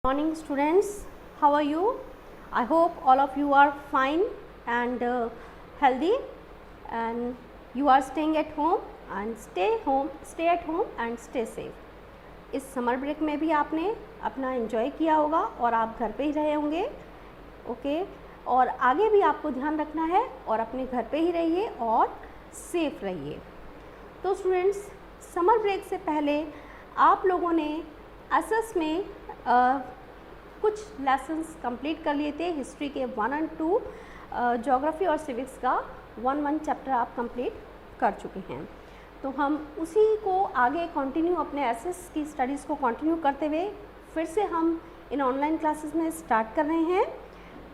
Morning students, how are you? I hope all of you are fine and healthy and you are staying at home and stay at home and stay safe. इस summer break में भी आपने अपना enjoy किया होगा और आप घर पे ही रहे होंगे, ओके। और आगे भी आपको ध्यान रखना है और अपने घर पे ही रहिए और सेफ रहिए। तो स्टूडेंट्स, समर ब्रेक से पहले आप लोगों ने एसएस में कुछ लेसन्स कंप्लीट कर लिए थे। हिस्ट्री के 1 और 2, ज्योग्राफी और सिविक्स का 1 चैप्टर आप कंप्लीट कर चुके हैं। तो हम उसी को आगे कंटिन्यू अपने एसएस की स्टडीज़ को कंटिन्यू करते हुए फिर से हम इन ऑनलाइन क्लासेस में स्टार्ट कर रहे हैं।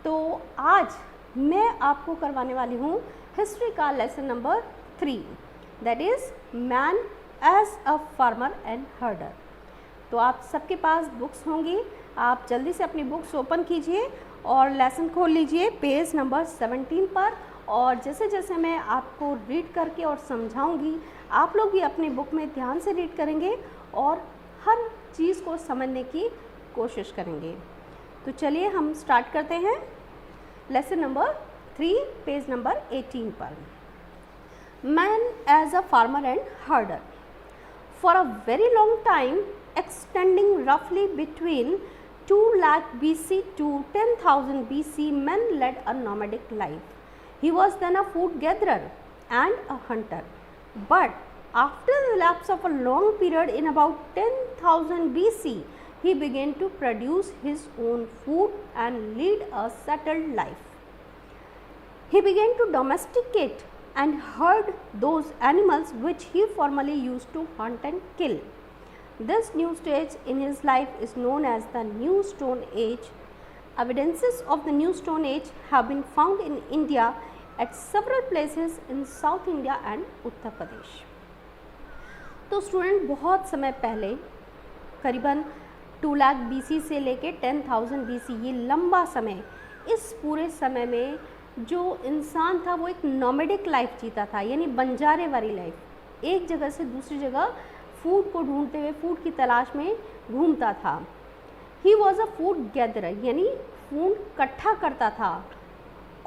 तो आज मैं आपको करवाने वाली हूँ हिस्ट्री का lesson number 3, that is man as a farmer and herder. तो आप सबके पास बुक्स होंगी, आप जल्दी से अपनी बुक्स ओपन कीजिए और लेसन खोल लीजिए पेज नंबर 17 पर। और जैसे जैसे मैं आपको रीड करके और समझाऊंगी, आप लोग भी अपनी बुक में ध्यान से रीड करेंगे और हर चीज़ को समझने की कोशिश करेंगे। तो चलिए हम स्टार्ट करते हैं लेसन नंबर 3 पेज नंबर 18 पर। Man as a farmer and herder. For a very long time, extending roughly between 2 lakh BC to 10,000 BC, men led a nomadic life. He was then a food gatherer and a hunter. But after the lapse of a long period in about 10,000 BC, he began to produce his own food and lead a settled life. He began to domesticate and herd those animals which he formerly used to hunt and kill. This new stage in his life is known as the New Stone Age. Evidences of the New Stone Age have been found in India at several places in South India and Uttar Pradesh. तो student, बहुत समय पहले करीबन 2 lakh BC से लेके 10,000 BC, ये लंबा समय, इस पूरे समय में जो इंसान था वो एक नोमैडिक लाइफ जीता था, यानी बंजारे वाली लाइफ। एक जगह से दूसरी जगह फूड को ढूंढते हुए, फूड की तलाश में घूमता था। He was a food gatherer, यानी फूड इकट्ठा करता था,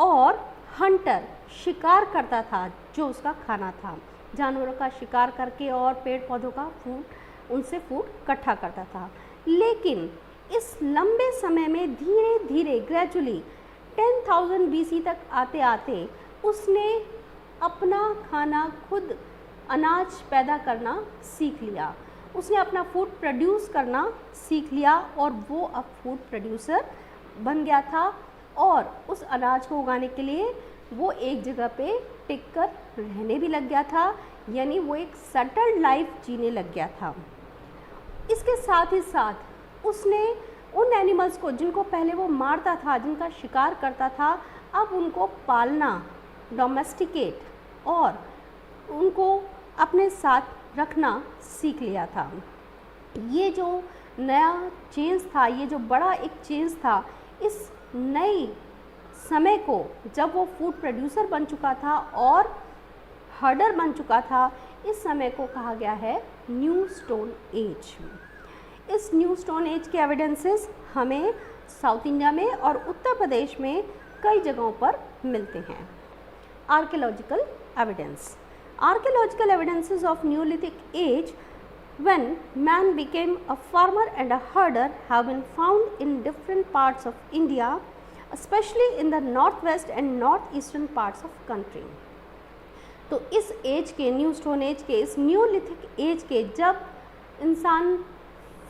और हंटर, शिकार करता था, जो उसका खाना था। जानवरों का शिकार करके और पेड़ पौधों का फूड, उनसे फूड इकट्ठा करता था। लेकिन इस लंबे समय में धीरे धीरे ग्रेजुअली 10,000 BC तक आते आते उसने अपना खाना खुद, अनाज पैदा करना सीख लिया। उसने अपना फूड प्रोड्यूस करना सीख लिया और वो अब फूड प्रोड्यूसर बन गया था, और उस अनाज को उगाने के लिए वो एक जगह पे टिक कर रहने भी लग गया था, यानी वो एक सेटल्ड लाइफ जीने लग गया था। इसके साथ ही साथ उसने उन एनिमल्स को, जिनको पहले वो मारता था, जिनका शिकार करता था, अब उनको पालना, डोमेस्टिकेट, और उनको अपने साथ रखना सीख लिया था। ये जो नया चेंज था, ये जो बड़ा एक चेंज था, इस नई समय को जब वो फूड प्रोड्यूसर बन चुका था और हर्डर बन चुका था, इस समय को कहा गया है न्यू स्टोन एज। इस न्यू स्टोन एज के एविडेंसेस हमें साउथ इंडिया में और उत्तर प्रदेश में कई जगहों पर मिलते हैं। Archaeological evidence. Archaeological evidences of Neolithic age, when man became a farmer and a herder, have been found in different parts of India, especially in the northwest and northeastern parts of country. तो इस as के, new stone as के, इस neolithic age के, जब इंसान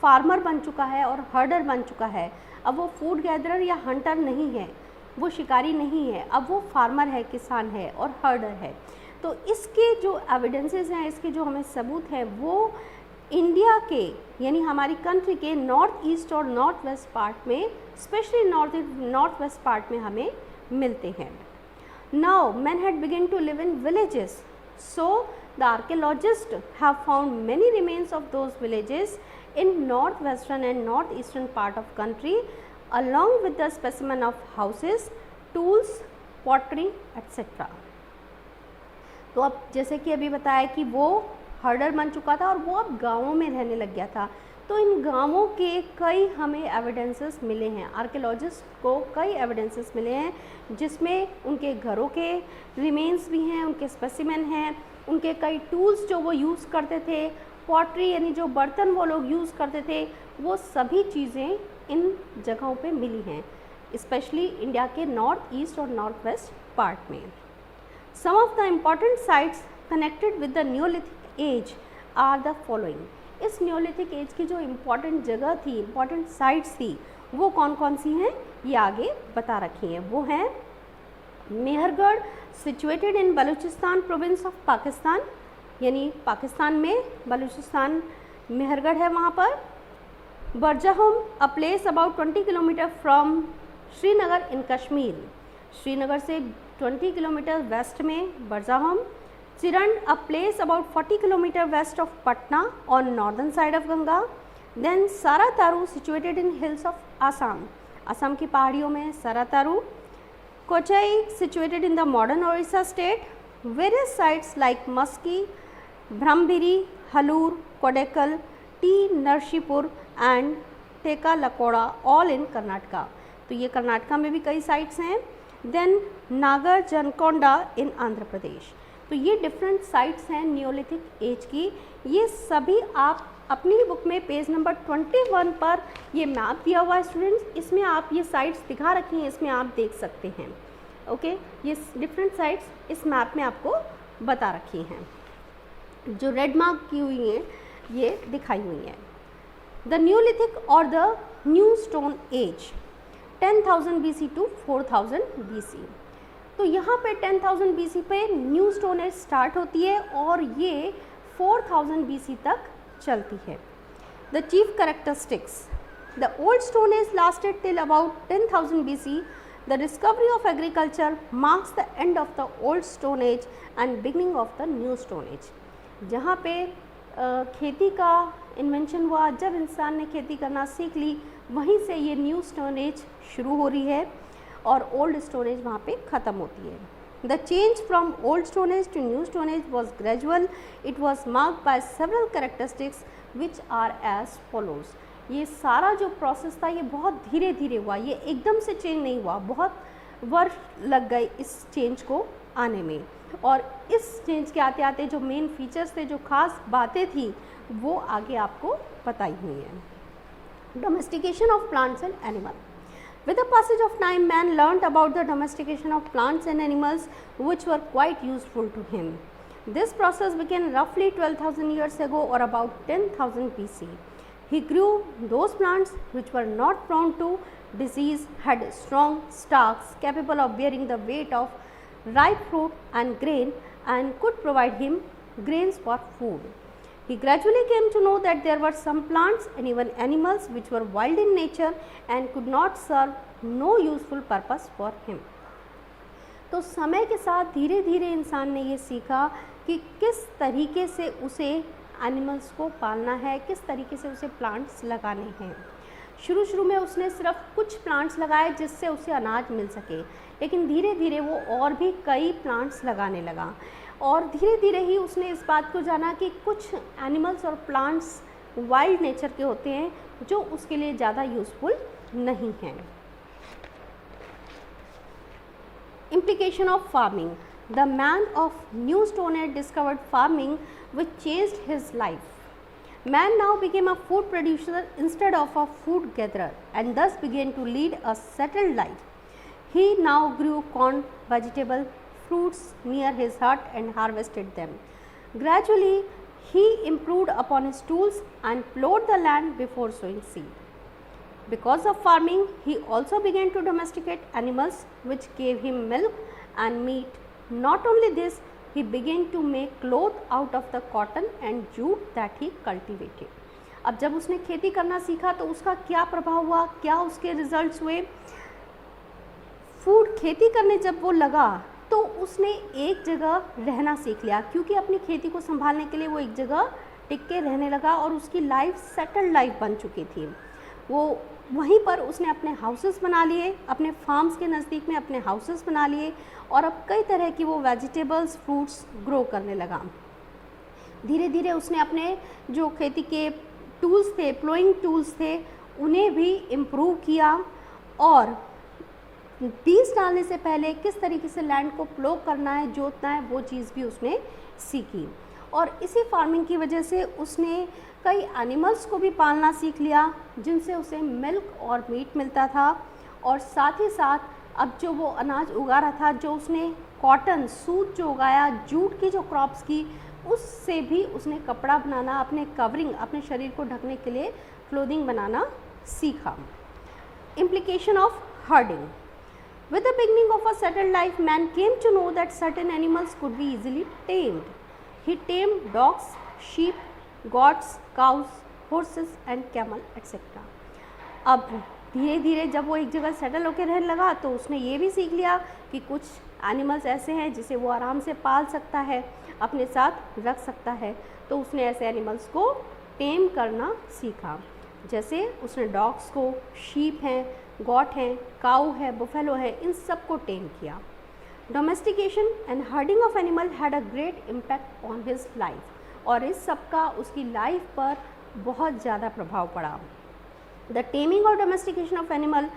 farmer बन चुका है और हर्डर बन चुका है, अब वो फूड गैदरर या हंटर नहीं है, वो शिकारी नहीं है, अब वो फार्मर है, किसान है और हर्डर है। तो इसके जो एविडेंसेस हैं, इसके जो हमें सबूत हैं, वो इंडिया के, यानी हमारी कंट्री के नॉर्थ ईस्ट और नॉर्थ वेस्ट पार्ट में, स्पेशली नॉर्थ वेस्ट पार्ट में हमें मिलते हैं। Now man had begin to live in villages, so the archaeologist have found many remains of those villages in north western and north eastern part of country, along with the specimen of houses, tools, pottery etcetera. तो अब जैसे कि अभी बताया कि वो हर्डर बन चुका था और वो अब गाँवों में रहने लग गया था, तो इन गांवों के कई हमें एविडेंसेस मिले हैं, आर्कियोलॉजिस्ट को कई एविडेंसेस मिले हैं जिसमें उनके घरों के रिमेन्स भी हैं, उनके स्पेसिमेन हैं, उनके कई टूल्स जो वो यूज़ करते थे, पॉटरी यानी जो बर्तन वो लोग यूज़ करते थे, वो सभी चीज़ें इन जगहों पे मिली हैं, स्पेशली इंडिया के नॉर्थ ईस्ट और नॉर्थ वेस्ट पार्ट में। Some of the important sites connected with the neolithic age are the following. इस न्योलिथिक एज की जो इम्पॉर्टेंट जगह थी, इम्पॉर्टेंट साइट्स थी, वो कौन कौन सी हैं ये आगे बता रखी हैं। वो हैं Mehrgarh, situated in Baluchistan province of Pakistan, यानी पाकिस्तान में बलूचिस्तान मेहरगढ़ है वहाँ पर। Burzahom, a place about 20 kilometre from Srinagar in Kashmir, Srinagar से 20 किलोमीटर वेस्ट में बरजाहोम। चिरंड, a place about 40 km west of Patna on northern side of Ganga. Then Sarataru, situated in hills of Assam, Assam की पहाड़ियों में Sarataru. Kochai, situated in the modern Orissa state. Various sites like Maski, Brahmbiri, Halur, Kodekal, T. Narshipur and Teka Lakoda, all in Karnataka. तो ये कर्नाटका में भी कई sites हैं। Then नागर जनकोंडा इन आंध्र प्रदेश। तो ये डिफरेंट साइट्स हैं न्योलिथिक एज की। ये सभी आप अपनी बुक में पेज नंबर 21 पर ये मैप दिया हुआ है स्टूडेंट्स, इसमें आप ये साइट्स दिखा रखी हैं, इसमें आप देख सकते हैं। ओके, ये डिफरेंट साइट्स इस मैप में आपको बता रखी हैं, जो रेड मार्क की हुई हैं ये दिखाई हुई हैं। द न्योलिथिक और the new stone age 10,000 BC to 4,000 BC। तो यहाँ पे 10,000 BC पे न्यू स्टोन एज स्टार्ट होती है और ये 4,000 BC तक चलती है। The chief characteristics, the old stone as lasted till about 10,000 BC। The discovery of agriculture marks the end of the old stone as and beginning of the new stone as. जहाँ पे खेती का invention हुआ, जब इंसान ने खेती करना सीख ली, वहीं से ये न्यू स्टोन एज शुरू हो रही है और ओल्ड स्टोन एज वहाँ पे ख़त्म होती है। The change from old stone age to new stone age was gradual, it was marked by several characteristics which are as follows. ये सारा जो प्रोसेस था ये बहुत धीरे धीरे हुआ, ये एकदम से चेंज नहीं हुआ, बहुत वर्ष लग गए इस चेंज को आने में। और इस चेंज के आते आते जो मेन फीचर्स थे, जो खास बातें थी, वो आगे आपको बताई हुई हैं। Domestication of plants and animal. With the passage of time, man learnt about the domestication of plants and animals which were quite useful to him. This process began roughly 12,000 years ago or about 10,000 BC. He grew those plants which were not prone to disease, had strong stalks capable of bearing the weight of ripe fruit and grain, and could provide him grains for food. He gradually came to know that there were some plants and even animals which were wild in nature and could not serve no useful purpose for him. तो समय के साथ धीरे धीरे इंसान ने ये सीखा कि किस तरीके से उसे एनिमल्स को पालना है, किस तरीके से उसे प्लांट्स लगाने हैं। शुरू में उसने सिर्फ कुछ प्लांट्स लगाए जिससे उसे अनाज मिल सके, लेकिन धीरे धीरे वो और भी कई प्लांट्स लगाने लगा और धीरे धीरे ही उसने इस बात को जाना कि कुछ एनिमल्स और प्लांट्स वाइल्ड नेचर के होते हैं जो उसके लिए ज़्यादा यूज़फुल नहीं हैं। Implication of farming. The man of New Stone Age discovered farming which changed his life. Man now became a food producer instead of a food gatherer and thus began to lead a settled life. He now grew corn, vegetable, fruits near his hut and harvested them. Gradually, he improved upon his tools and plowed the land before sowing seed. Because of farming, he also began to domesticate animals which gave him milk and meat. Not only this, he began to make cloth out of the cotton and jute that he cultivated. अब जब उसने खेती करना सीखा तो उसका क्या प्रभाव हुआ, क्या उसके रिजल्ट्स हुए। फूड खेती करने जब वो लगा तो उसने एक जगह रहना सीख लिया, क्योंकि अपनी खेती को संभालने के लिए वो एक जगह टिक के रहने लगा और उसकी लाइफ सेटल्ड लाइफ बन चुकी थी। वो वहीं पर उसने अपने हाउसेस बना लिए, अपने फार्म्स के नज़दीक में अपने हाउसेस बना लिए और अब कई तरह की वो वेजिटेबल्स, फ्रूट्स ग्रो करने लगा। धीरे धीरे उसने अपने जो खेती के टूल्स थे, प्लोइंग टूल्स थे, उन्हें भी इम्प्रूव किया और बीज डालने से पहले किस तरीके से लैंड को प्लो करना है, जोतना है, वो चीज़ भी उसने सीखी। और इसी फार्मिंग की वजह से उसने कई एनिमल्स को भी पालना सीख लिया जिनसे उसे मिल्क और मीट मिलता था। और साथ ही साथ अब जो वो अनाज उगा रहा था, जो उसने कॉटन सूत जो उगाया, जूट की जो क्रॉप्स की, उससे भी उसने कपड़ा बनाना, अपने कवरिंग, अपने शरीर को ढकने के लिए क्लोथिंग बनाना सीखा। Implication of herding. With the beginning of a settled life, man came to know that certain animals could be easily tamed. He tamed dogs, sheep, goats, cows, horses and camel, etc. अब धीरे धीरे जब वो एक जगह settle होकर रहने लगा तो उसने ये भी सीख लिया कि कुछ एनिमल्स ऐसे हैं जिसे वो आराम से पाल सकता है, अपने साथ रख सकता है। तो उसने ऐसे एनिमल्स को टेम करना सीखा। जैसे उसने डॉग्स को, शीप हैं, गॉट हैं, काऊ है, बुफेलो है, इन सब को टेम किया। Domestication and herding of animal had a great impact on his life. और इस सब का उसकी लाइफ पर बहुत ज़्यादा प्रभाव पड़ा। द टेमिंग और domestication of animal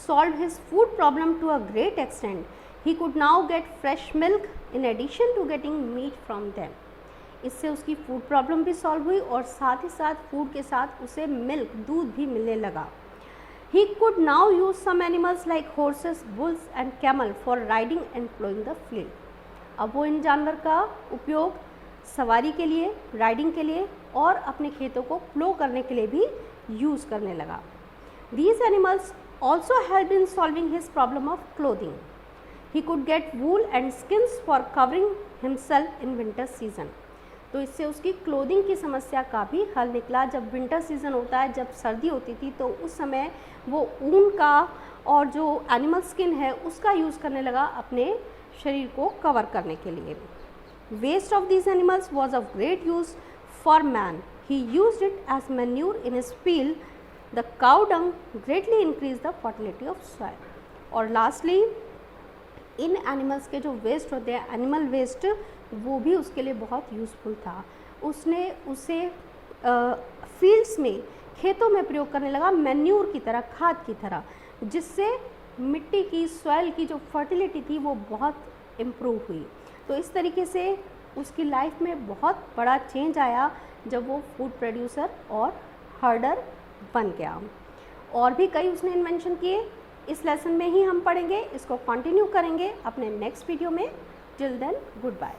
solve his food problem to a great extent. He could now get fresh milk in addition to getting meat from them. इससे उसकी फूड प्रॉब्लम भी सॉल्व हुई और साथ ही साथ फूड के साथ उसे मिल्क, दूध भी मिलने लगा। He could now use some animals like horses, bulls and camel for riding and plowing the field. अब वो इन जानवर का उपयोग सवारी के लिए, राइडिंग के लिए और अपने खेतों को प्लो करने के लिए भी यूज़ करने लगा। These animals also helped in solving his problem of clothing. He could get wool and skins for covering himself in winter season. तो इससे उसकी क्लोथिंग की समस्या का भी हल निकला। जब विंटर सीज़न होता है, जब सर्दी होती थी, तो उस समय वो ऊन का और जो एनिमल स्किन है उसका यूज़ करने लगा अपने शरीर को कवर करने के लिए। Waste of these animals was of great use for man. He used it as manure in his field. The cow dung greatly increase the fertility of soil. और लास्टली, इन एनिमल्स के जो वेस्ट होते हैं, animal waste, वो भी उसके लिए बहुत यूज़फुल था। उसने उसे फील्ड्स में, खेतों में प्रयोग करने लगा मैन्यूर की तरह, खाद की तरह, जिससे मिट्टी की, सॉइल की जो फर्टिलिटी थी वो बहुत इम्प्रूव हुई। तो इस तरीके से उसकी लाइफ में बहुत बड़ा चेंज आया जब वो फूड प्रोड्यूसर और हर्डर बन गया। और भी कई उसने इन्वेंशन किए। इस लेसन में ही हम पढ़ेंगे, इसको कंटिन्यू करेंगे अपने नेक्स्ट वीडियो में। Till then, good bye.